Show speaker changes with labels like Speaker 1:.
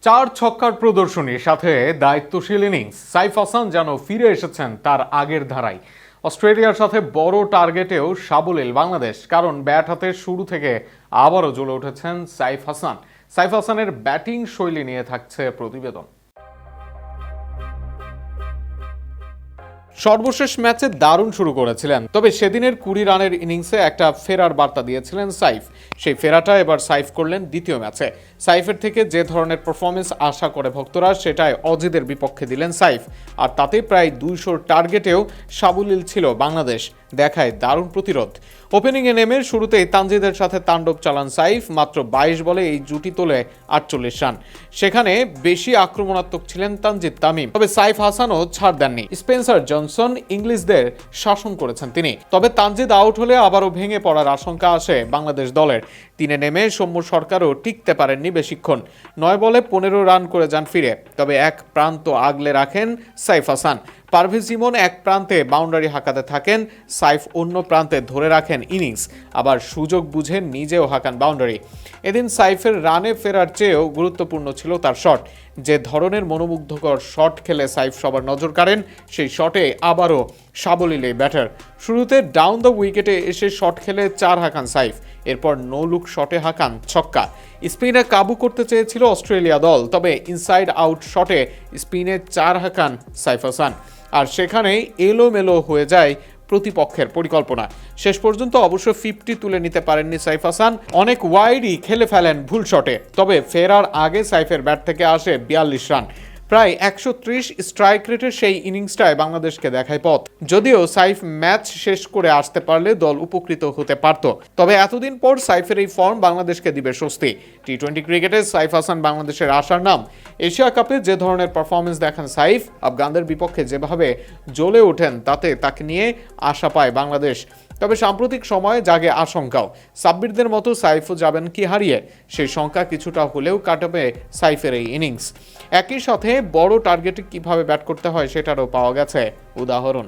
Speaker 1: চার ছক্কার প্রদর্শনীর সাথে দায়িত্বশীল ইনিংস সাইফ হাসান যেন ফিরে এসেছেন তার আগের ধারায়। অস্ট্রেলিয়ার সাথে বড় টার্গেটেও সাবলীল বাংলাদেশ, কারণ ব্যাট হাতে শুরু থেকে আবারও জ্বলে উঠেছেন সাইফ হাসান। সাইফ হাসানের ব্যাটিং শৈলী নিয়ে থাকছে প্রতিবেদন। সর্বশেষ ম্যাচে দারুণ শুরু করেছিলেন, তবে সেদিনের 20 রানের ইনিংসে একটা ফেরার বার্তা দিয়েছিলেন সাইফ। সেই ফেরাটা এবার সাইফ করলেন দ্বিতীয় ম্যাচে। সাইফের থেকে যে ধরনের পারফরমেন্স আশা করে ভক্তরা, সেটাই অজিদের বিপক্ষে দিলেন সাইফ। আর তাতে প্রায় 200 টার্গেটেও সাবলীল ছিল বাংলাদেশ, দেখায় দারুণ প্রতিরোধ। ওপেনিংয়ে নেমে শুরুতেই তানজিদের সাথে তাণ্ডব চালান সাইফ। মাত্র 22 বলে এই জুটি তোলে 48 রান। সেখানে বেশি আক্রমণাত্মক ছিলেন তানজিদ তামিম, তবে সাইফ হাসানও ছাড় দেননি। স্পেন্সার জনসন ইংলিশদের শাসন করেছেন তিনি। তবে তানজিদ আউট হলে আবারও ভেঙে পড়ার আশঙ্কা আসে বাংলাদেশ দলের। 3-এ নেমে সৌম্য সরকারও টিকতে পারেননি বেশিক্ষণ। 9 বলে 15 রান করে যান ফিরে। তবে এক প্রান্ত আগলে রাখেন সাইফ হাসান। পারভেজ ইমন এক প্রান্তে বাউন্ডারি হাঁকাতে থাকেন, সাইফ অন্য প্রান্তে ধরে রাখেন ইনিংস, আবার সুযোগ বুঝে নিজেও হাঁকান বাউন্ডারি। এদিন সাইফের রানে ফেরার চেয়েও গুরুত্বপূর্ণ ছিল তার শট। যে ধরনের মনোমুগ্ধকর শট খেলে সাইফ সবার নজর কাড়েন, সেই শটে আবারও সাবলীল এই ব্যাটার। শুরুতে ডাউন দ্য উইকেটে এসে শট খেলে 4 হাঁকান সাইফ, এরপর নো লুক শটে হাঁকান ছক্কা। স্পিনে কাবু করতে চেয়েছিল অস্ট্রেলিয়া দল, তবে ইনসাইড আউট শটে স্পিনে 4 হাঁকান সাইফ হাসান। আর সেখানেই এলোমেলো হয়ে যায় প্রতিপক্ষের পরিকল্পনা। শেষ পর্যন্ত অবশ্য 50 তুলে নিতে পারেননি সাইফ হাসান। অনেক ওয়াইডই খেলে ফেলেন ভুল শটে। তবে ফেরার আগে সাইফের ব্যাট থেকে আসে 42 রান। প্রায় 130 স্ট্রাইক রেটের সেই ইনিংসটায় বাংলাদেশকে দেখায় পথ। যদিও সাইফ ম্যাচ শেষ করে আসতে পারলে দল উপকৃত হতে পারত, তবে এতদিন পর সাইফের এই ফর্ম বাংলাদেশকে দিবে স্বস্তি। টি-20 ক্রিকেটে সাইফ হাসান বাংলাদেশের আশার নাম। এশিয়া কাপে যে ধরনের পারফরমেন্স দেখান সাইফ, আফগানদের বিপক্ষে যেভাবে জ্বলে ওঠেন, তাতে তাকে নিয়ে আশা পায় বাংলাদেশ। তবে সাম্প্রতিক সময়ে জাগে আশঙ্কাও, সাব্বিরদের মতো সাইফও যাবেন কি হারিয়ে। সেই শঙ্কা কিছুটা হলেও কাটাবে সাইফের এই ইনিংস। একই সাথে বড় টার্গেটে কিভাবে ব্যাট করতে হয় সেটারও পাওয়া গেছে উদাহরণ।